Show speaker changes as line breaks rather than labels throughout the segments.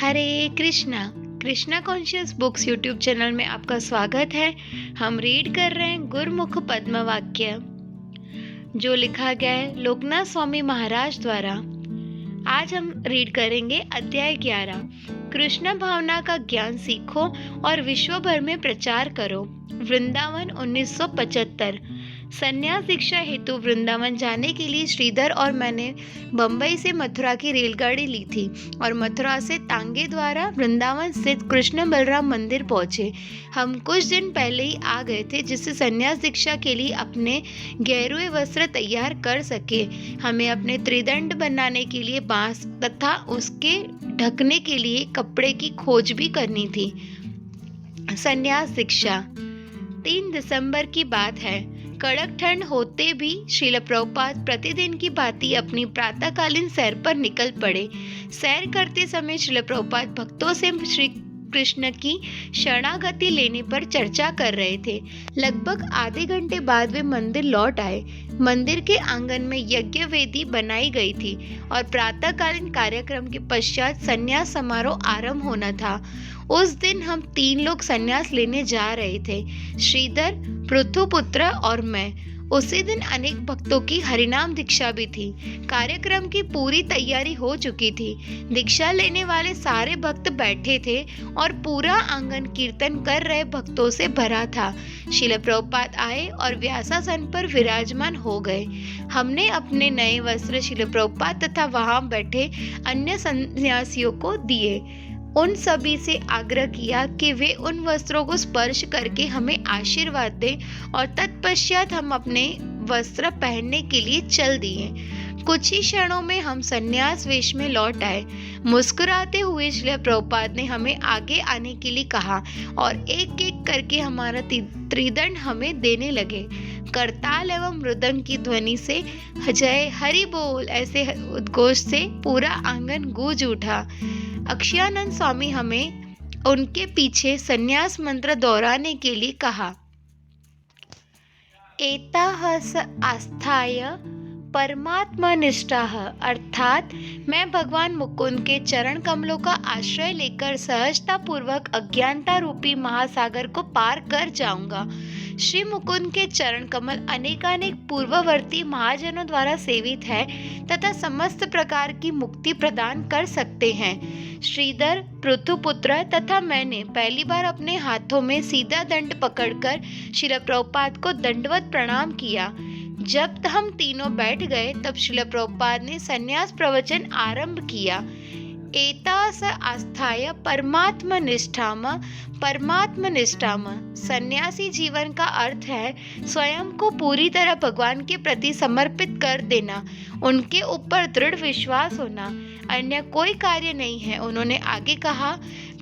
हरे Krishna Krishna conscious books YouTube channel में आपका स्वागत है। हम रीड कर रहे हैं गुरुमुख पद्म वाक्य जो लिखा गया है लोकनाथ स्वामी महाराज द्वारा। आज हम रीड करेंगे अध्याय 11। कृष्ण भावना का ज्ञान सीखो और विश्व भर में प्रचार करो। वृंदावन 1975। संन्यास दीक्षा हेतु वृंदावन जाने के लिए श्रीधर और मैंने बंबई से मथुरा की रेलगाड़ी ली थी और मथुरा से तांगे द्वारा वृंदावन स्थित कृष्ण बलराम मंदिर पहुंचे। हम कुछ दिन पहले ही आ गए थे जिससे संन्यास दीक्षा के लिए अपने गेरुए वस्त्र तैयार कर सके। हमें अपने त्रिदंड बनाने के लिए बांस तथा उसके ढकने के लिए कपड़े की खोज भी करनी थी। संन्यास दीक्षा 3 दिसंबर की बात है। कड़क ठंड होते भी श्रील प्रभुपाद प्रतिदिन की भांति अपनी प्रातःकालीन सैर पर निकल पड़े। सैर करते समय श्रील प्रभुपाद भक्तों से श्री कृष्ण की शरणागति लेने पर चर्चा कर रहे थे। लगभग आधे घंटे बाद वे मंदिर लौट आए। मंदिर के आंगन में यज्ञ वेदी बनाई गई थी और प्रातःकालीन कार्यक्रम के पश्चात संन्यास समारोह आरंभ होना था। उस दिन हम 3 लोग संन्यास लेने जा रहे थे, श्रीधर, पृथुपुत्र और मैं। उसी दिन अनेक भक्तों की हरिनाम दीक्षा भी थी। कार्यक्रम की पूरी तैयारी हो चुकी थी। दीक्षा लेने वाले सारे भक्त बैठे थे और पूरा आंगन कीर्तन कर रहे भक्तों से भरा था। श्रील प्रभुपाद आए और व्यासासन पर विराजमान हो गए। हमने अपने नए वस्त्र श्रील प्रभुपाद तथा वहां बैठे अन्य सन्यासियों को दिए। उन सभी से आग्रह किया कि वे उन वस्त्रों को स्पर्श करके हमें आशीर्वाद दें और तत्पश्चात हम अपने वस्त्र पहनने के लिए चल दिए। कुछ ही क्षणों में हम संन्यास वेश में लौट आए। मुस्कुराते हुए श्रील प्रभुपाद ने हमें आगे आने के लिए कहा और एक एक करके हमारा त्रिदंड हमें देने लगे। करताल एवं मृदंग की ध्वनि से जय हरि बोल ऐसे उद्घोष से पूरा आंगन गूंज उठा। अक्षयानंद स्वामी हमें उनके पीछे संन्यास मंत्र दोहराने के लिए कहा। एताहस आस्थाय परमात्मनिष्ठाः, अर्थात मैं भगवान मुकुंद के चरण कमलों का आश्रय लेकर सहजता पूर्वक अज्ञानता रूपी महासागर को पार कर जाऊंगा। श्री मुकुंद के चरण कमल अनेकानेक पूर्ववर्ती महाजनों द्वारा सेवित है तथा समस्त प्रकार की मुक्ति प्रदान कर सकते हैं। श्रीधर, पृथुपुत्र तथा मैंने पहली बार अपने हाथों में सीधा दंड पकड़कर श्रील प्रभुपाद को दंडवत प्रणाम किया। जब हम तीनों बैठ गए तब श्रील प्रभुपाद ने संन्यास प्रवचन आरंभ किया। एतास आस्थाय परमात्मनिष्ठाम परमात्मनिष्ठाम। सन्यासी जीवन का अर्थ है स्वयं को पूरी तरह भगवान के प्रति समर्पित कर देना, उनके ऊपर दृढ़ विश्वास होना, अन्य कोई कार्य नहीं है। उन्होंने आगे कहा,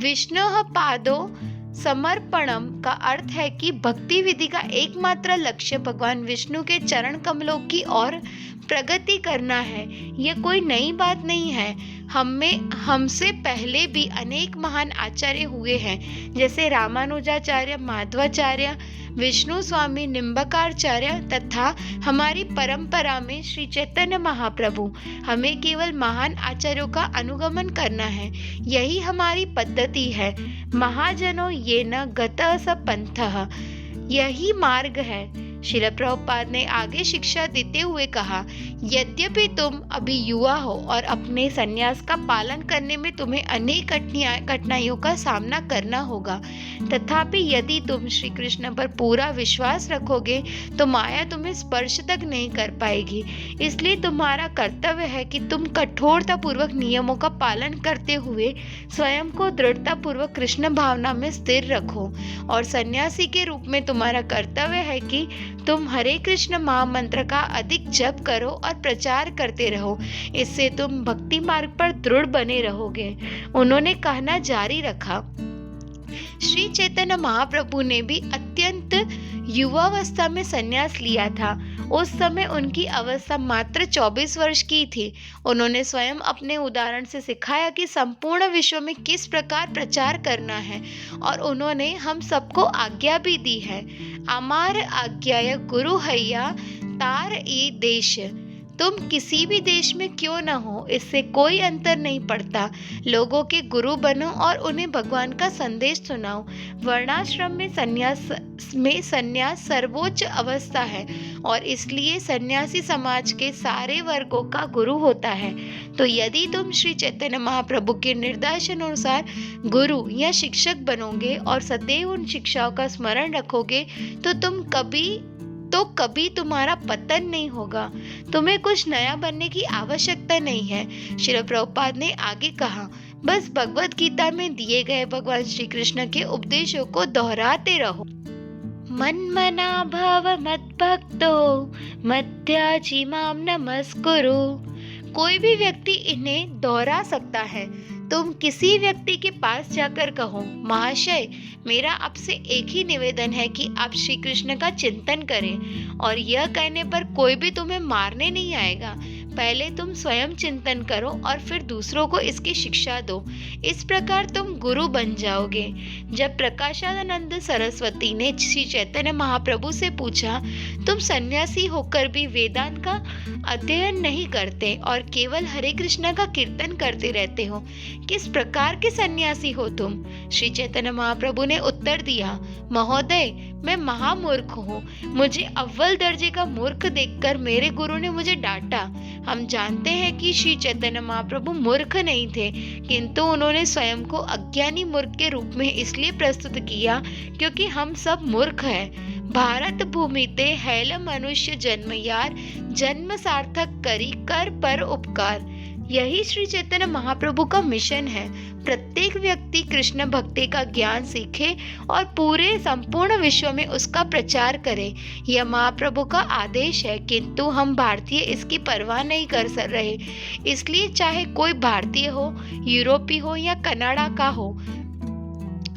विष्णु पादो समर्पणम का अर्थ है कि भक्ति विधि का एकमात्र लक्ष्य भगवान विष्णु के चरण कमलों की ओर प्रगति करना है। यह कोई नई बात नहीं है। हमसे पहले भी अनेक महान आचार्य हुए हैं, जैसे रामानुजाचार्य, माधवाचार्य, विष्णु स्वामी, निम्बकाचार्य तथा हमारी परंपरा में श्री चैतन्य महाप्रभु। हमें केवल महान आचार्यों का अनुगमन करना है, यही हमारी पद्धति है। महाजनों ये न गतः स पंथः, यही मार्ग है। श्रील प्रभुपाद ने आगे शिक्षा देते हुए कहा, यद्यपि तुम अभी युवा हो और अपने संन्यास का पालन करने में तुम्हें अनेक कठिनाइयों का सामना करना होगा, तथापि यदि तुम श्री कृष्ण पर पूरा विश्वास रखोगे तो माया तुम्हें स्पर्श तक नहीं कर पाएगी। इसलिए तुम्हारा कर्तव्य है कि तुम कठोरता पूर्वक नियमों का पालन करते हुए स्वयं को दृढ़ता पूर्वक कृष्ण भावना में स्थिर रखो। और सन्यासी के रूप में तुम्हारा कर्तव्य है कि तुम हरे कृष्ण महामंत्र का अधिक जप करो और प्रचार करते रहो। इससे तुम भक्ति मार्ग पर दृढ़ बने रहोगे। उन्होंने कहना जारी रखा, श्री चैतन्य महाप्रभु ने भी अत्यंत युवावस्था में संन्यास लिया था। उस समय उनकी अवस्था मात्र 24 वर्ष की थी। उन्होंने स्वयं अपने उदाहरण से सिखाया कि संपूर्ण विश्व में किस प्रकार प्रचार करना है और उन्होंने हम सबको आज्ञा भी दी है। अमार आज्ञाय गुरु हैया तार ए देश। तुम किसी भी देश में क्यों न हो, इससे कोई अंतर नहीं पड़ता। लोगों के गुरु बनो और उन्हें भगवान का संदेश सुनाओ। वर्णाश्रम में संन्यास सर्वोच्च अवस्था है और इसलिए सन्यासी समाज के सारे वर्गों का गुरु होता है। तो यदि तुम श्री चैतन्य महाप्रभु के निर्देशानुसार गुरु या शिक्षक बनोगे और सदैव उन शिक्षाओं का स्मरण रखोगे तो कभी तुम्हारा पतन नहीं होगा। तुम्हें कुछ नया बनने की आवश्यकता नहीं है। श्रील प्रभुपाद ने आगे कहा, बस भगवत गीता में दिए गए भगवान श्री कृष्ण के उपदेशों को दोहराते रहो। मन्मना भव मद्भक्तो मध्याजी माम नमस्कुरु। कोई भी व्यक्ति इन्हें दोहरा सकता है। तुम किसी व्यक्ति के पास जाकर कहो, महाशय, मेरा आपसे एक ही निवेदन है कि आप श्री कृष्ण का चिंतन करें, और यह कहने पर कोई भी तुम्हें मारने नहीं आएगा। पहले तुम स्वयं चिंतन करो और फिर दूसरों को इसकी शिक्षा दो। इस प्रकार तुम गुरु बन जाओगे। जब प्रकाशानंद सरस्वती ने श्री चैतन्य महाप्रभु से पूछा, तुम सन्यासी होकर भी वेदांत का अध्ययन नहीं करते और केवल हरे कृष्ण का कीर्तन करते रहते हो, किस प्रकार के सन्यासी हो तुम? श्री चैतन्य महाप्रभु ने उत्तर दिया, महोदय, मैं महामूर्ख हूँ। मुझे अव्वल दर्जे का मूर्ख देखकर मेरे गुरु ने मुझे डांटा। हम जानते हैं कि श्री चैतन्य महाप्रभु मूर्ख नहीं थे, किंतु उन्होंने स्वयं को अज्ञानी मूर्ख के रूप में इसलिए प्रस्तुत किया क्योंकि हम सब मूर्ख हैं। भारत भूमि ते हैल मनुष्य जन्म यार, जन्म सार्थक करी कर पर उपकार। यही श्री चैतन्य महाप्रभु का मिशन है। प्रत्येक व्यक्ति कृष्ण भक्ति का ज्ञान सीखे और पूरे संपूर्ण विश्व में उसका प्रचार करे। यह महाप्रभु का आदेश है, किंतु हम भारतीय इसकी परवाह नहीं कर रहे। इसलिए चाहे कोई भारतीय हो, यूरोपीय हो या कनाडा का हो,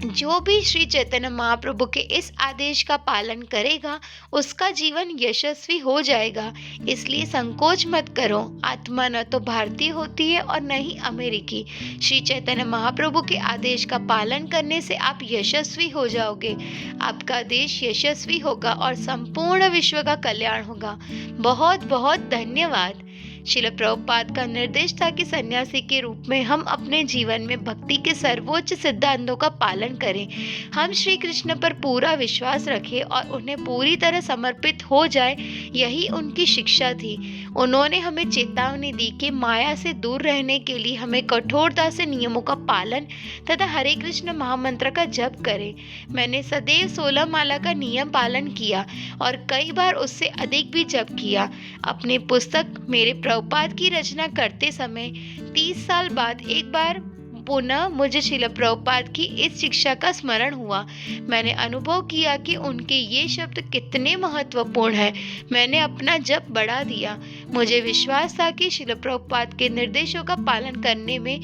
जो भी श्री चैतन्य महाप्रभु के इस आदेश का पालन करेगा उसका जीवन यशस्वी हो जाएगा। इसलिए संकोच मत करो। आत्मा न तो भारतीय होती है और न ही अमेरिकी। श्री चैतन्य महाप्रभु के आदेश का पालन करने से आप यशस्वी हो जाओगे। आपका देश यशस्वी होगा और संपूर्ण विश्व का कल्याण होगा। बहुत बहुत धन्यवाद। श्रील प्रभुपाद का निर्देश था कि सन्यासी के रूप में हम अपने जीवन में भक्ति के सर्वोच्च सिद्धांतों का पालन करें। हम श्री कृष्ण पर पूरा विश्वास रखें और उन्हें पूरी तरह समर्पित हो जाए। यही उनकी शिक्षा थी। उन्होंने हमें चेतावनी दी कि माया से दूर रहने के लिए हमें कठोरता से नियमों का पालन तथा हरे कृष्ण महामंत्र का जप करें। मैंने सदैव 16 माला का नियम पालन किया और कई बार उससे अधिक भी जप किया। अपनी पुस्तक मेरे प्रभुपाद की रचना करते समय 30 साल बाद एक बार पुनः मुझे श्रील प्रभुपाद की इस शिक्षा का स्मरण हुआ। मैंने अनुभव किया कि उनके ये शब्द कितने महत्वपूर्ण हैं। मैंने अपना जप बढ़ा दिया। मुझे विश्वास था कि श्रील प्रभुपाद के निर्देशों का पालन करने में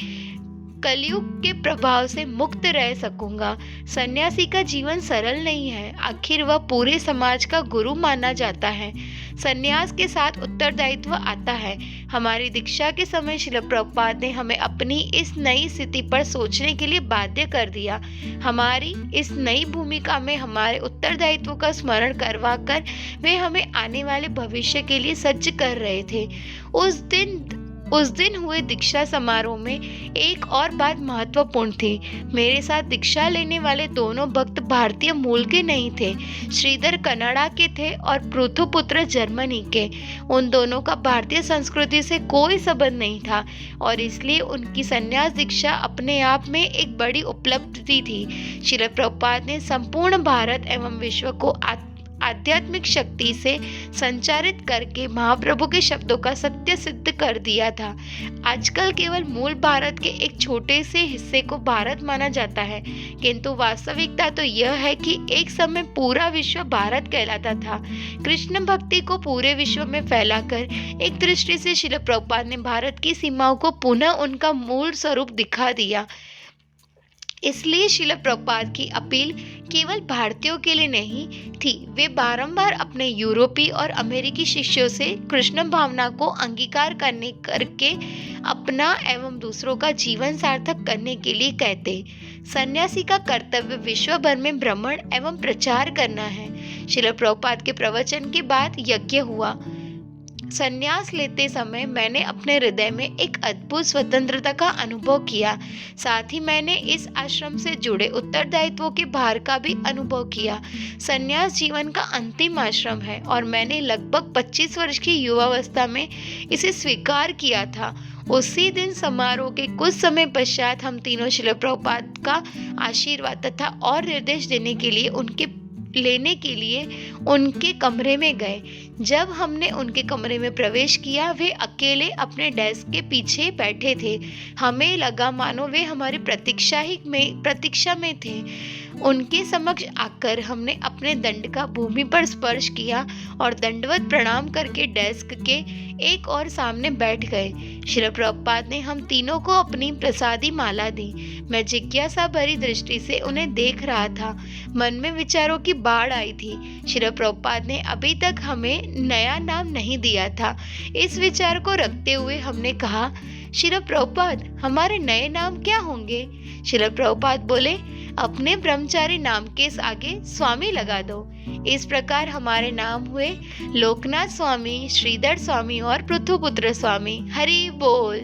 कलयुग के प्रभाव से मुक्त रह सकूंगा। सन्यासी का जीवन सरल नहीं है। आखिर वह पूरे समाज का गुरु माना जाता है। सन्यास के साथ उत्तरदायित्व आता है। हमारी दीक्षा के समय श्रील प्रभुपाद ने हमें अपनी इस नई स्थिति पर सोचने के लिए बाध्य कर दिया। हमारी इस नई भूमिका में हमारे उत्तरदायित्व का स्मरण करवा कर वे हमें आने वाले भविष्य के लिए सज्ज कर रहे थे। उस दिन हुए दीक्षा समारोह में एक और बात महत्वपूर्ण थी। मेरे साथ दीक्षा लेने वाले दोनों भक्त भारतीय मूल के नहीं थे। श्रीधर कनाडा के थे और पृथुपुत्र जर्मनी के। उन दोनों का भारतीय संस्कृति से कोई संबंध नहीं था और इसलिए उनकी संन्यास दीक्षा अपने आप में एक बड़ी उपलब्धि थी। श्रील प्रभुपाद ने संपूर्ण भारत एवं विश्व को आध्यात्मिक शक्ति से संचारित करके महाप्रभु के शब्दों का सत्य सिद्ध कर दिया था। आजकल केवल मूल भारत के एक छोटे से हिस्से को भारत माना जाता है, किंतु वास्तविकता तो यह है कि एक समय पूरा विश्व भारत कहलाता था। कृष्ण भक्ति को पूरे विश्व में फैलाकर एक दृष्टि से श्रील प्रभुपाद ने भारत की सीमाओं को पुनः उनका मूल स्वरूप दिखा दिया। इसलिए श्रील प्रभुपाद की अपील केवल भारतीयों के लिए नहीं थी। वे बारंबार अपने यूरोपीय और अमेरिकी शिष्यों से कृष्ण भावना को अंगीकार करके अपना एवं दूसरों का जीवन सार्थक करने के लिए कहते। सन्यासी का कर्तव्य विश्व भर में भ्रमण एवं प्रचार करना है। श्रील प्रभुपाद के प्रवचन के बाद यज्ञ हुआ। संन्यास लेते समय मैंने अपने हृदय में एक अद्भुत स्वतंत्रता का अनुभव किया। साथ ही मैंने इस आश्रम से जुड़े उत्तरदायित्वों के भार का भी अनुभव किया। संन्यास जीवन का अंतिम आश्रम है और मैंने लगभग 25 वर्ष की युवावस्था में इसे स्वीकार किया था। उसी दिन समारोह के कुछ समय पश्चात हम तीनों श्रील प्रभुपाद का आशीर्वाद तथा और निर्देश लेने के लिए उनके कमरे में गए। जब हमने उनके कमरे में प्रवेश किया, वे अकेले अपने डेस्क के पीछे बैठे थे। हमें लगा मानो वे हमारी प्रतीक्षा में थे। उनके समक्ष आकर हमने अपने दंड का भूमि पर स्पर्श किया और दंडवत प्रणाम करके डेस्क के एक और सामने बैठ गए। श्री प्रभुपाद ने हम तीनों को अपनी प्रसादी माला दी। मैं जिज्ञासा भरी दृष्टि से उन्हें देख रहा था। मन में विचारों की बाढ़ आई थी। श्री प्रभुपाद ने अभी तक हमें नया नाम नहीं दिया था। इस विचार को रखते हुए हमने कहा, श्री प्रभुपाद, हमारे नए नाम क्या होंगे? श्री प्रभुपाद बोले, अपने ब्रह्मचारी नाम के आगे स्वामी लगा दो। इस प्रकार हमारे नाम हुए लोकनाथ स्वामी, श्रीधर स्वामी और पृथुपुत्र स्वामी। हरि बोल।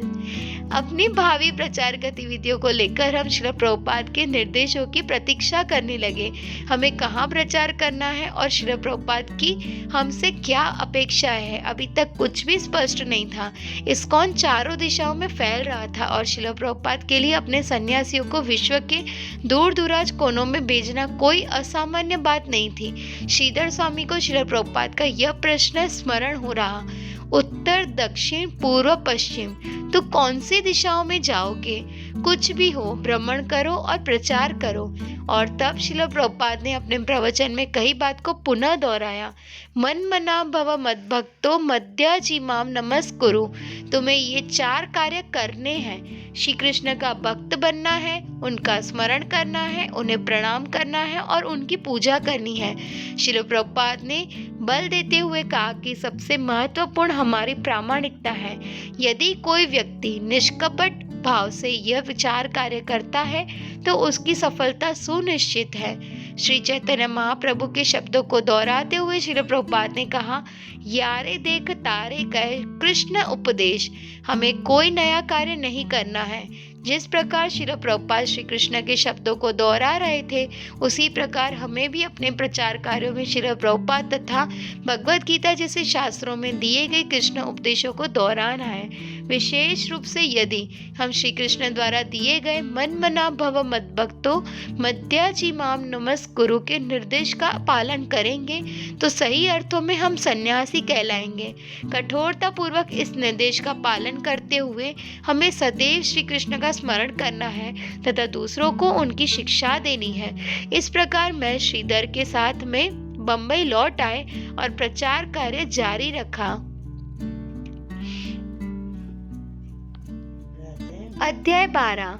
अपनी भावी प्रचार गतिविधियों को लेकर हम श्री प्रभुपाद के निर्देशों की प्रतीक्षा करने लगे। हमें कहाँ प्रचार करना है और श्री प्रभुपाद की हमसे क्या अपेक्षा है, अभी तक कुछ भी स्पष्ट नहीं था। इस्कॉन चारों दिशाओं में फैल रहा था और श्री प्रभुपाद के लिए अपने सन्यासियों को विश्व के दूर दराज कोनों में भेजना कोई असामान्य बात नहीं थी। श्रीधर स्वामी को श्री प्रभुपाद का यह प्रश्न स्मरण हो रहा, उत्तर, दक्षिण, पूर्व, पश्चिम, तो कौन सी दिशाओं में जाओगे? कुछ भी हो, भ्रमण करो और प्रचार करो। और तब श्रील प्रभुपाद ने अपने प्रवचन में कई बात को पुनः दोहराया। मन मना भव मद्भक्तो मद्याजीमाम नमस्कुरु। तुम्हें ये 4 कार्य करने हैं। श्री कृष्ण का भक्त बनना है, उनका स्मरण करना है, उन्हें प्रणाम करना है और उनकी पूजा करनी है। श्रील प्रभुपाद ने बल देते हुए कहा कि सबसे महत्वपूर्ण हमारी प्रामाणिकता है। यदि कोई व्यक्ति निष्कपट भाव से यह विचार कार्य करता है तो उसकी सफलता सुनिश्चित है। श्री चैतन्य महाप्रभु के शब्दों को दोहराते हुए श्री प्रभुपाद ने कहा, यारे देख तारे कहे कृष्ण उपदेश। हमें कोई नया कार्य नहीं करना है। जिस प्रकार श्री प्रभुपाद श्री कृष्ण के शब्दों को दोहरा रहे थे, उसी प्रकार हमें भी अपने प्रचार कार्यों में श्री प्रभुपाद तथा भगवद गीता जैसे शास्त्रों में दिए गए कृष्ण उपदेशों को दोहराना है। विशेष रूप से यदि हम श्री कृष्ण द्वारा दिए गए मन मना भव मद्भक्तो मद्याजीमाम नमस्कुरु के निर्देश का पालन करेंगे तो सही अर्थों में हम सन्यासी कहलाएंगे। कठोरता पूर्वक इस निर्देश का पालन करते हुए हमें सदैव श्री कृष्ण का स्मरण करना है तथा दूसरों को उनकी शिक्षा देनी है। इस प्रकार मैं श्रीधर के साथ में बंबई लौट आए और प्रचार कार्य जारी रखा। अध्याय 12।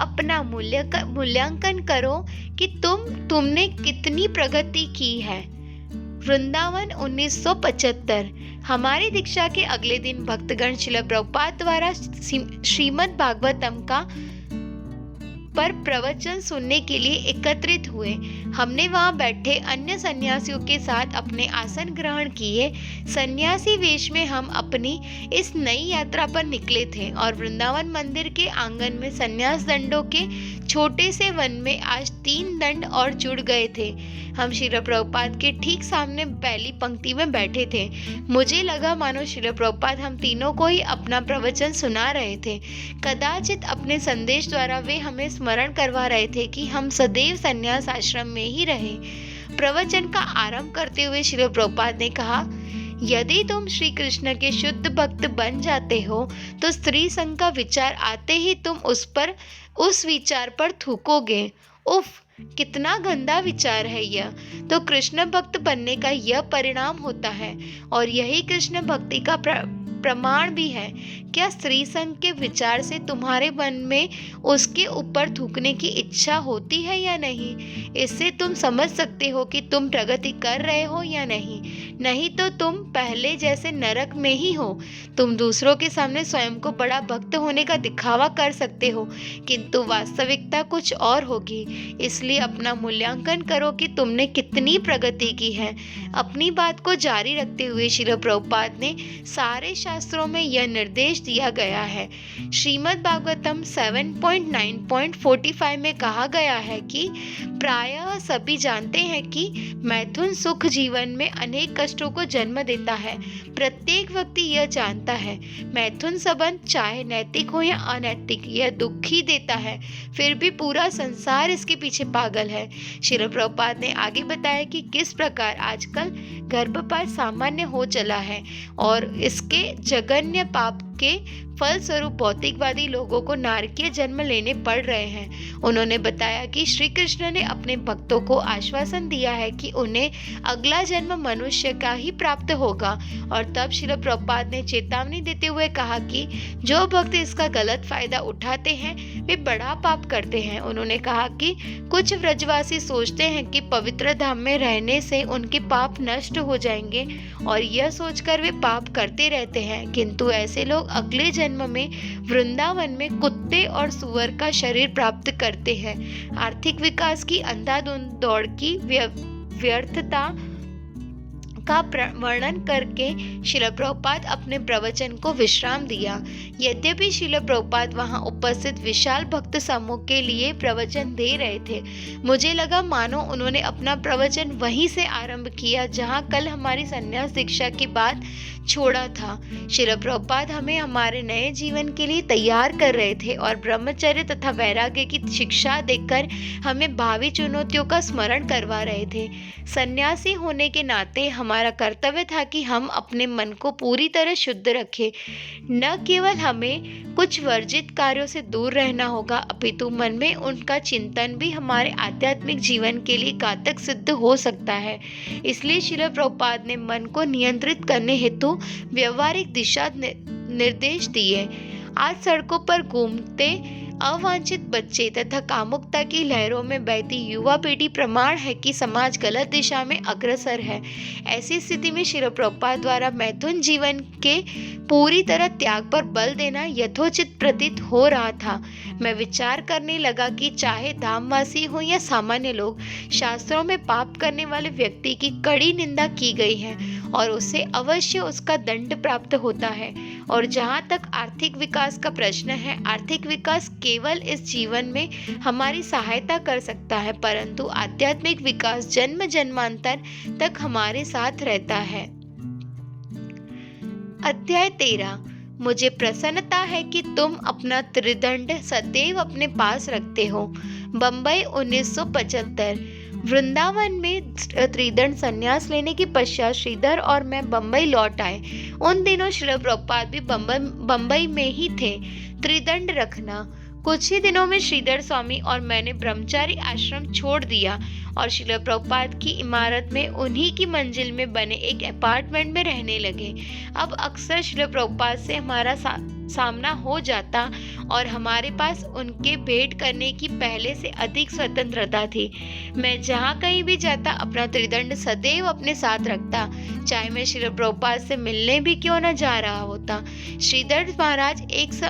अपना मूल्यांकन करो कि तुमने कितनी प्रगति की है। वृंदावन 1975। हमारी दीक्षा के अगले दिन भक्तगण श्रील प्रभुपाद द्वारा श्रीमद् भागवतम का पर प्रवचन सुनने के लिए एकत्रित हुए। हमने वहां बैठे अन्य सन्यासियों के साथ अपने आसन ग्रहण किए। सन्यासी वेश में हम अपनी इस नई यात्रा पर निकले थे और वृंदावन मंदिर के आंगन में सन्यास दंडों के छोटे से वन में आज 3 दंड और जुड़ गए थे। हम श्रील प्रभुपाद के ठीक सामने पहली पंक्ति में बैठे थे। मुझे लगा मानो श्रील प्रभुपाद हम तीनों को ही अपना प्रवचन सुना रहे थे। कदाचित अपने संदेश द्वारा वे हमें स्मरण करवा रहे थे कि हम सदैव संन्यास आश्रम में ही रहे। प्रवचन का आरंभ करते हुए श्रील प्रभुपाद ने कहा, यदि तुम श्री कृष्ण के शुद्ध भक्त बन जाते हो तो स्त्री संग का विचार आते ही तुम उस विचार पर थूकोगे। उफ, कितना गंदा विचार है यह। तो कृष्ण भक्त बनने का यह परिणाम होता है और यही कृष्ण भक्ति का प्रमाण भी है। क्या स्त्री संग के विचार से तुम्हारे मन में उसके ऊपर थूकने की इच्छा होती है या नहीं? इससे तुम समझ सकते हो कि तुम प्रगति कर रहे हो या नहीं। नहीं तो तुम पहले जैसे नरक में ही हो। तुम दूसरों के सामने स्वयं को बड़ा भक्त होने का दिखावा कर सकते हो, किंतु वास्तविकता कुछ और होगी। इसलिए अपना मूल्यांकन करो कि तुमने कितनी प्रगति की है। अपनी बात को जारी रखते हुए श्रील प्रभुपाद ने सारे शास्त्रों में यह निर्देश दिया गया है। श्रीमद् भागवतम 7.9.45 में कहा गया है कि प्रायः सभी जानते हैं कि मैथुन सुख जीवन में अनेक कष्टों को जन्म देता है। प्रत्येक व्यक्ति यह जानता है मैथुन संबंध चाहे नैतिक हो या अनैतिक यह दुख ही देता है, फिर भी पूरा संसार इसके पीछे पागल है। श्रील प्रभुपाद ने आगे बताया कि किस प्रकार आजकल गर्भपात सामान्य हो चला है और इसके जघन्य पाप के फलस्वरूप भौतिकवादी लोगों को नारकीय जन्म लेने पड़ रहे हैं। उन्होंने बताया कि श्री कृष्ण ने अपने भक्तों को आश्वासन दिया है कि उन्हें अगला जन्म मनुष्य का ही प्राप्त होगा, और तब श्रील प्रभुपाद ने चेतावनी देते हुए कहा कि जो भक्त इसका गलत फायदा उठाते हैं वे बड़ा पाप करते हैं। उन्होंने कहा कि कुछ व्रजवासी सोचते हैं कि पवित्र धाम में रहने से उनके पाप नष्ट हो जाएंगे और यह सोचकर वे पाप करते रहते हैं, किंतु ऐसे लोग अगले जन्म में वृंदावन में कुत्ते और सुअर का शरीर प्राप्त करते हैं। आर्थिक विकास की अंधाधुंध दौड़ की व्यर्थता का वर्णन करके श्रील प्रभुपाद अपने प्रवचन को विश्राम दिया। यद्यपि श्रील प्रभुपाद वहां उपस्थित विशाल भक्त समूह के लिए प्रवचन दे रहे थे, मुझे लगा मानो उन्होंने अपना प्रवचन वहीं से आरंभ किया जहां कल हमारी संन्यास दीक्षा की बात छोड़ा था। श्रील प्रभुपाद हमें हमारे नए जीवन के लिए तैयार कर रहे थे और ब्रह्मचर्य तथा वैराग्य की शिक्षा देकर हमें भावी चुनौतियों का स्मरण करवा रहे थे। सन्यासी होने के नाते हमारा कर्तव्य था कि हम अपने मन को पूरी तरह शुद्ध रखें। न केवल हमें कुछ वर्जित कार्यों से दूर रहना होगा, अपितु मन में उनका चिंतन भी हमारे आध्यात्मिक जीवन के लिए घातक सिद्ध हो सकता है। इसलिए श्रील प्रभुपाद ने मन को नियंत्रित करने हेतु व्यवहारिक दिशा निर्देश दिए। आज सड़कों पर घूमते अवांछित बच्चे तथा कामुकता की लहरों में बहती युवा पीढ़ी प्रमाण है कि समाज गलत दिशा में अग्रसर है। ऐसी स्थिति में श्रील प्रभुपाद द्वारा मैथुन जीवन के पूरी तरह त्याग पर बल देना यथोचित प्रतीत हो रहा था। मैं विचार करने लगा कि चाहे धामवासी हो या सामान्य लोग, शास्त्रों में पाप करने वाले व्यक्ति की कड़ी निंदा की गई है और उसे अवश्य उसका दंड प्राप्त होता है। और जहाँ तक आर्थिक विकास का प्रश्न है, आर्थिक विकास केवल इस जीवन में हमारी सहायता कर सकता है, परंतु आध्यात्मिक विकास जन्म जन्मांतर तक हमारे साथ रहता है। अध्याय 13। मुझे प्रसन्नता है कि तुम अपना त्रिदंड सदैव अपने पास रखते हो। बंबई 1975। वृंदावन में त्रिदंड संन्यास लेने के पश्चात श्रीधर और मैं बंबई लौट आए। उन दिनों श्रील प्रभुपाद भी बंबई में ही थे। त्रिदंड रखना। कुछ ही दिनों में श्रीधर स्वामी और मैंने ब्रह्मचारी आश्रम छोड़ दिया और श्रील प्रभुपाद की इमारत में उन्हीं की मंजिल में बने एक अपार्टमेंट में रहने लगे। अब अक्सर श्रील प्रभुपाद से हमारा सामना हो जाता और हमारे पास उनके भेंट करने की पहले से अधिक स्वतंत्रता थी। मैं जहाँ कहीं भी जाता अपना त्रिदंड सदैव अपने साथ रखता, चाहे मैं श्रील प्रभुपाद से मिलने भी क्यों न जा रहा होता। श्रीधर महाराज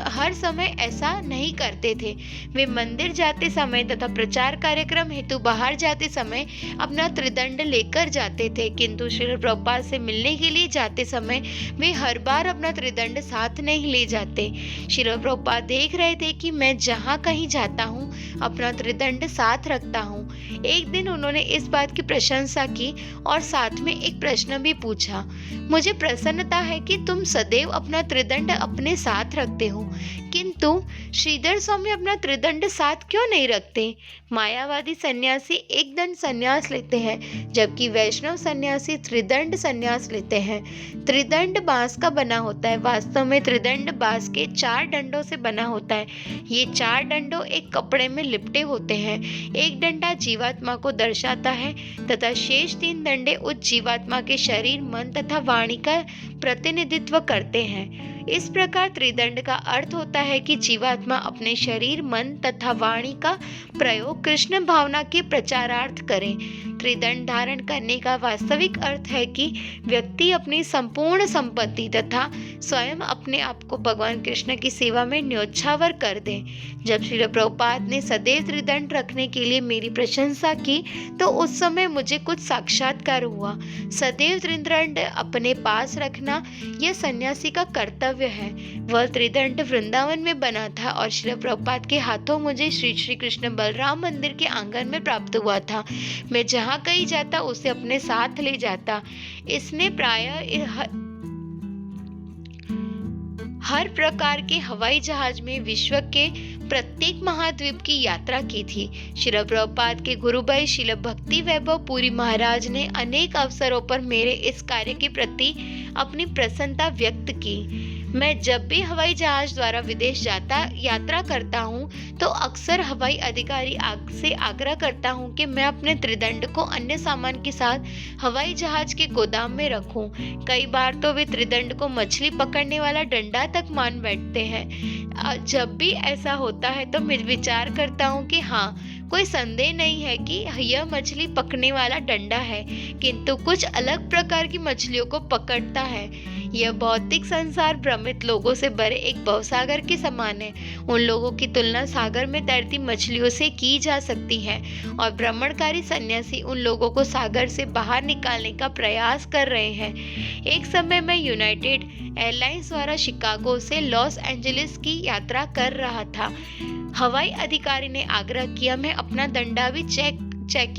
हर समय ऐसा नहीं करते थे। वे मंदिर जाते समय तथा प्रचार कार्यक्रम हेतु बाहर जाते समय अपना त्रिदंड लेकर जाते थे, किंतु श्रील प्रभुपाद से मिलने के लिए जाते समय वे हर बार अपना त्रिदंड साथ नहीं ले जाते। श्रील प्रभुपाद देख रहे थे कि मैं जहाँ कहीं जाता हूँ अपना त्रिदंड साथ रखता हूँ। एक दिन उन्होंने इस बात की प्रशंसा की और साथ में एक प्रश्न भी पूछा। मुझे प्रसन्नता है कि तुम सदैव अपना त्रिदंड अपने साथ रखते हो, किंतु श्रीधर स्वामी अपना त्रिदंड साथ क्यों नहीं रखते? मायावादी सन्यासी एक दंड संन्यास लेते हैं, जबकि वैष्णव सन्यासी त्रिदंड संन्यास लेते हैं। त्रिदंड बांस का बना होता है। वास्तव में त्रिदंड बांस के 4 डंडों से बना होता है। ये 4 डंडों एक कपड़े में लिपटे होते हैं। एक डंडा जीवात्मा को दर्शाता है तथा शेष 3 डंडे उस जीवात्मा के शरीर, मन तथा वाणी का प्रतिनिधित्व करते हैं। इस प्रकार त्रिदंड का अर्थ होता है कि जीवात्मा अपने शरीर, मन तथा वाणी का प्रयोग कृष्ण भावना के प्रचारार्थ करे। त्रिदंड धारण करने का वास्तविक अर्थ है कि व्यक्ति अपनी संपूर्ण संपत्ति तथा स्वयं अपने आप को भगवान कृष्ण की सेवा में न्योछावर कर दे। जब श्रील प्रभुपाद ने सदैव त्रिदंड रखने के लिए मेरी प्रशंसा की तो उस समय मुझे कुछ साक्षात्कार हुआ। सदैव त्रिदंड अपने पास रखना यह सन्यासी का कर्तव्य है। वह त्रिदंड वृंदावन में बना था और श्रील प्रभुपाद के हाथों मुझे श्री श्री कृष्ण बलराम मंदिर के आंगन में प्राप्त हुआ था। मैं जहाँ कहीं जाता उसे अपने साथ ले जाता। इसने प्रायः हर प्रकार के हवाई जहाज में विश्व के प्रत्येक महाद्वीप की यात्रा की थी। श्रील प्रभुपाद के गुरुभाई श्रील भक्ति वैभव पुरी महाराज ने अनेक अवसरों पर मेरे इस कार्य के प्रति अपनी प्रसन्नता व्यक्त की। मैं जब भी हवाई जहाज द्वारा विदेश यात्रा करता हूँ तो अक्सर हवाई अधिकारी से आग्रह करता हूँ कि मैं अपने त्रिदंड को अन्य सामान के साथ हवाई जहाज के गोदाम में रखूं। कई बार तो वे त्रिदंड को मछली पकड़ने वाला डंडा तक मान बैठते हैं। जब भी ऐसा होता है तो मैं विचार करता हूँ कि हाँ, कोई संदेह नहीं है कि यह मछली पकड़ने वाला डंडा है, किंतु कुछ अलग प्रकार की मछलियों को पकड़ता है। यह भौतिक संसार भ्रमित लोगों से भरे एक भवसागर के समान है। उन लोगों की तुलना सागर में तैरती मछलियों से की जा सकती है और भ्रमणकारी सन्यासी उन लोगों को सागर से बाहर निकालने का प्रयास कर रहे हैं। एक समय मैं यूनाइटेड एयरलाइंस द्वारा शिकागो से लॉस एंजलिस की यात्रा कर रहा था। हवाई अधिकारी ने आग्रह किया मैं अपना दंडा भी चेक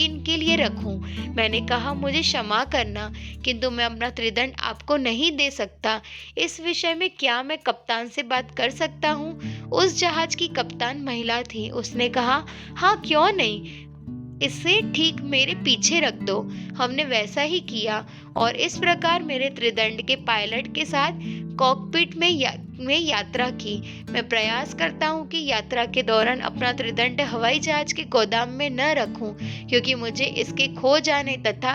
इन के लिए रखूं। मैंने कहा मुझे क्षमा करना, किंतु मैं अपना त्रिदंड आपको नहीं दे सकता। इस विषय में क्या मैं कप्तान से बात कर सकता हूँ? उस जहाज की कप्तान महिला थी। उसने कहा हाँ, क्यों नहीं, इसे ठीक मेरे पीछे रख दो। हमने वैसा ही किया और इस प्रकार मेरे त्रिदंड के पायलट के साथ कॉकपिट में यात्रा की। मैं प्रयास करता हूँ कि यात्रा के दौरान अपना त्रिदंड हवाई जहाज के गोदाम में न रखूं, क्योंकि मुझे इसके खो जाने तथा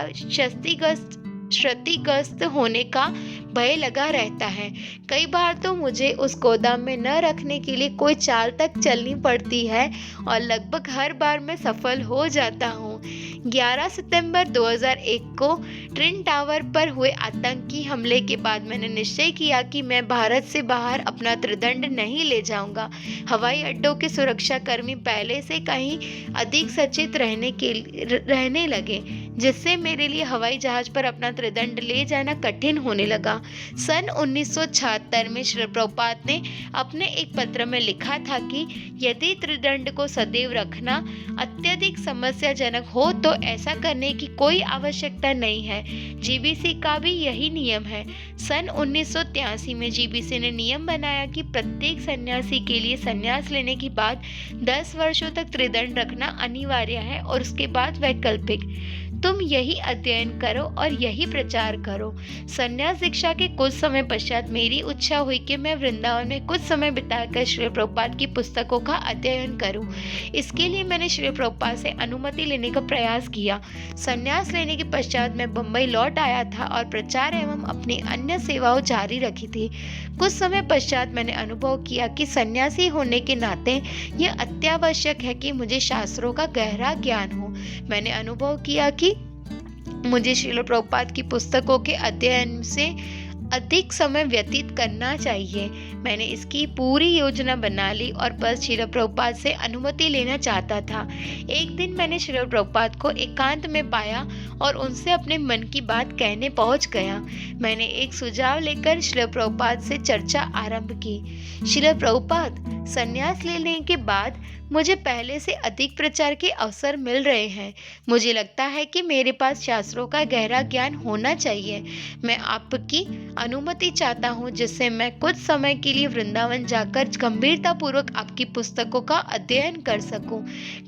क्षतिग्रस्त होने का भय लगा रहता है। कई बार तो मुझे उस गोदाम में न रखने के लिए कोई चाल तक चलनी पड़ती है और लगभग हर बार मैं सफल हो जाता हूँ। 11 सितंबर 2001 को ट्विन टावर पर हुए आतंकी हमले के बाद मैंने निश्चय किया कि मैं भारत से बाहर अपना त्रिदंड नहीं ले जाऊंगा। हवाई अड्डों के सुरक्षा कर्मी पहले से कहीं अधिक सचेत रहने लगे, जिससे मेरे लिए हवाई जहाज पर अपना त्रिदंड ले जाना कठिन होने लगा। सन 1976 में श्रील प्रभुपाद ने अपने एक पत्र में लिखा था कि यदि त्रिदंड को सदैव रखना अत्यधिक समस्याजनक हो तो ऐसा करने की कोई आवश्यकता नहीं है। जीबीसी का भी यही नियम है। सन 1983 में जीबीसी ने नियम बनाया कि प्रत्येक सन्यासी के लिए संन्यास लेने के बाद 10 वर्षों तक त्रिदंड रखना अनिवार्य है और उसके बाद वैकल्पिक। तुम यही अध्ययन करो और यही प्रचार करो। संन्यास दीक्षा के कुछ समय पश्चात मेरी इच्छा हुई कि मैं वृंदावन में कुछ समय बिताकर श्रील प्रभुपाद की पुस्तकों का अध्ययन करूं। इसके लिए मैंने श्रील प्रभुपाद से अनुमति लेने का प्रयास किया। संन्यास लेने के पश्चात मैं बम्बई लौट आया था और प्रचार एवं अपनी अन्य सेवाओं जारी रखी थी। कुछ समय पश्चात मैंने अनुभव किया कि सन्यासी होने के नाते यह अत्यावश्यक है कि मुझे शास्त्रों का गहरा ज्ञान हो। मैंने अनुभव किया कि मुझे श्रील प्रभुपाद की पुस्तकों के अध्ययन से अधिक समय व्यतीत करना चाहिए। मैंने इसकी पूरी योजना बना ली और बस श्रील प्रभुपाद से अनुमति लेना चाहता था। एक दिन मैंने श्रील प्रभुपाद को एकांत में पाया और उनसे अपने मन की बात कहने पहुंच गया। मैंने एक सुझाव लेकर श्रील प्रभुपाद से चर्चा आरंभ की। श्रील प्रभुपाद, संन्यास लेने के बाद मुझे पहले से अधिक प्रचार के अवसर मिल रहे हैं। मुझे लगता है कि मेरे पास शास्त्रों का गहरा ज्ञान होना चाहिए। मैं आपकी अनुमति चाहता हूँ जिससे मैं कुछ समय के लिए वृंदावन जाकर गंभीरतापूर्वक आपकी पुस्तकों का अध्ययन कर सकूं।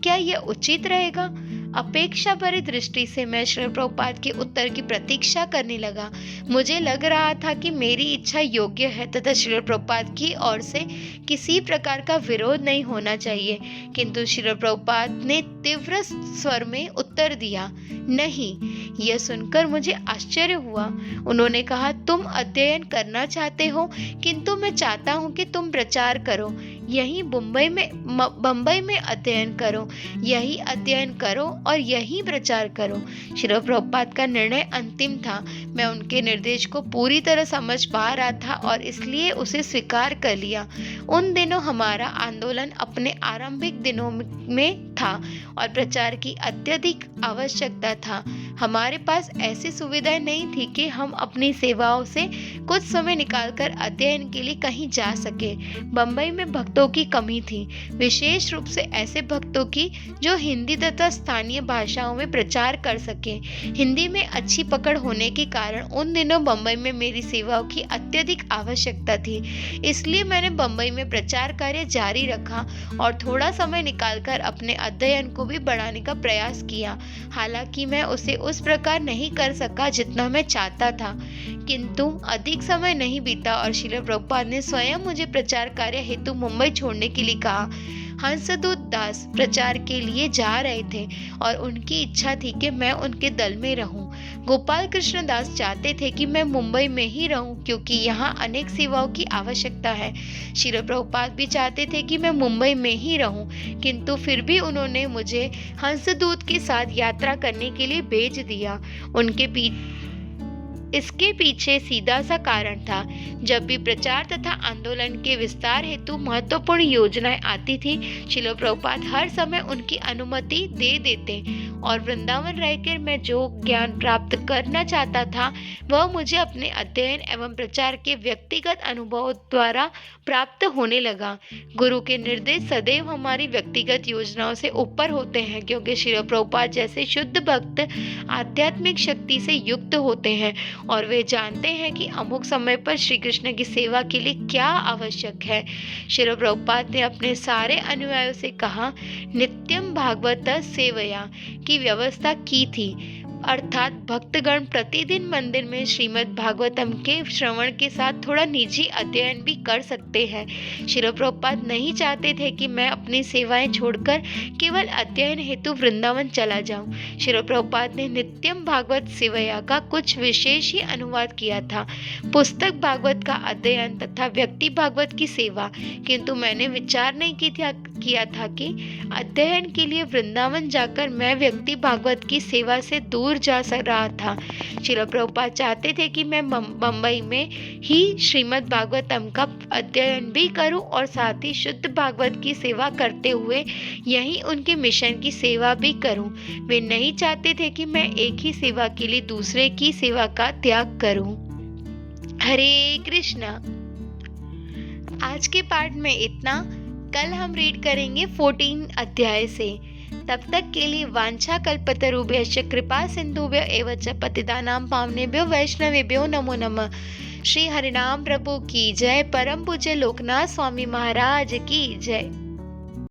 क्या यह उचित रहेगा? अपेक्षा भरी दृष्टि से मैं श्रील प्रभुपाद के उत्तर की प्रतीक्षा करने लगा। मुझे लग रहा था कि मेरी इच्छा योग्य है तथा श्रील प्रभुपाद की ओर से किसी प्रकार का विरोध नहीं होना चाहिए, किंतु श्रील प्रभुपाद ने तीव्र स्वर में उत्तर दिया, नहीं। यह सुनकर मुझे आश्चर्य हुआ। उन्होंने कहा, तुम अध्ययन करना चाहते हो, किंतु मैं चाहता हूँ कि तुम प्रचार करो। यहीं बम्बई में अध्ययन करो, यही अध्ययन करो और यही प्रचार करो। श्रील प्रभुपाद का निर्णय अंतिम था। मैं उनके निर्देश को पूरी तरह समझ पा रहा था और इसलिए उसे स्वीकार कर लिया। उन दिनों हमारा आंदोलन अपने आरंभिक दिनों में था और प्रचार की अत्यधिक आवश्यकता था। हमारे पास ऐसी सुविधाएं नहीं थी कि हम अपनी सेवाओं से कुछ समय निकालकर अध्ययन के लिए कहीं जा सके। बम्बई में भक्तों की कमी थी, विशेष रूप से ऐसे भक्तों की जो हिंदी तथा स्थानीय भाषाओं में प्रचार कर सके। हिंदी में अच्छी पकड़ होने के कारण उन दिनों बम्बई में मेरी सेवाओं की अत्यधिक आवश्यकता थी। इसलिए मैंने बम्बई में प्रचार कार्य जारी रखा और थोड़ा समय निकालकर अपने अध्ययन को भी बढ़ाने का प्रयास किया। हालांकि मैं उसे उस प्रकार नहीं कर सका जितना मैं चाहता था, किंतु अधिक समय नहीं बीता और श्रील प्रभुपाद ने स्वयं मुझे प्रचार कार्य हेतु मुंबई छोड़ने के लिए कहा। हंसदूत दास प्रचार के लिए जा रहे थे और उनकी इच्छा थी कि मैं उनके दल में रहूं। गोपाल कृष्ण दास चाहते थे कि मैं मुंबई में ही रहूं क्योंकि यहाँ अनेक सेवाओं की आवश्यकता है। श्रील प्रभुपाद भी चाहते थे कि मैं मुंबई में ही रहूं, किंतु फिर भी उन्होंने मुझे हंसदूत के साथ यात्रा करने के लिए भेज दिया। इसके पीछे सीधा सा कारण था। जब भी प्रचार तथा आंदोलन के विस्तार हेतु महत्वपूर्ण योजनाएं आती थी, श्रील प्रभुपाद हर समय उनकी अनुमति दे देते और वृंदावन रहकर मैं जो ज्ञान प्राप्त करना चाहता था वह मुझे अपने अध्ययन एवं प्रचार के व्यक्तिगत अनुभव द्वारा प्राप्त होने लगा। गुरु के निर्देश सदैव हमारी व्यक्तिगत योजनाओं से ऊपर होते हैं, क्योंकि श्रील प्रभुपाद जैसे शुद्ध भक्त आध्यात्मिक शक्ति से युक्त होते हैं और वे जानते हैं कि अमुक समय पर श्री कृष्ण की सेवा के लिए क्या आवश्यक है। श्रील प्रभुपाद ने अपने सारे अनुयायियों से कहा, नित्यम भागवत सेवया की व्यवस्था की थी, अर्थात भक्तगण प्रतिदिन मंदिर में श्रीमद् भागवतम के श्रवण के साथ थोड़ा निजी अध्ययन भी कर सकते हैं। श्रील प्रभुपाद नहीं चाहते थे कि मैं अपनी सेवाएं छोड़कर केवल अध्ययन हेतु वृंदावन चला जाऊं। श्रील प्रभुपाद ने नित्यम भागवत सेवया का कुछ विशेष ही अनुवाद किया था, पुस्तक भागवत का अध्ययन तथा व्यक्ति भागवत की सेवा, किंतु मैंने विचार नहीं किया था कि अध्ययन के लिए वृंदावन जाकर मैं व्यक्ति भागवत की सेवा से दूर जा रहा था। श्रील प्रभुपाद चाहते थे कि मैं बम्बई में ही श्रीमद् भागवतम का अध्ययन भी करूं और साथ ही शुद्ध भागवत की सेवा करते हुए यहीं उनके मिशन की सेवा भी करूं। वे नहीं चाहते थे कि मैं एक ही सेवा के लिए दूसरे की सेवा का त्याग करूं। हरे कृष्णा। आज के पाठ में इतना। कल हम रीड करेंगे 14 अध्याय से। तब तक के लिए वांछा कल्पतरुभ्यश्च कृपा सिंधुभ्यो एव च पतितानां पावनेभ्यो वैष्णवेभ्यो नमो नमः। श्री हरिनाम प्रभु की जय। परम पूज्य लोकनाथ स्वामी महाराज की जय।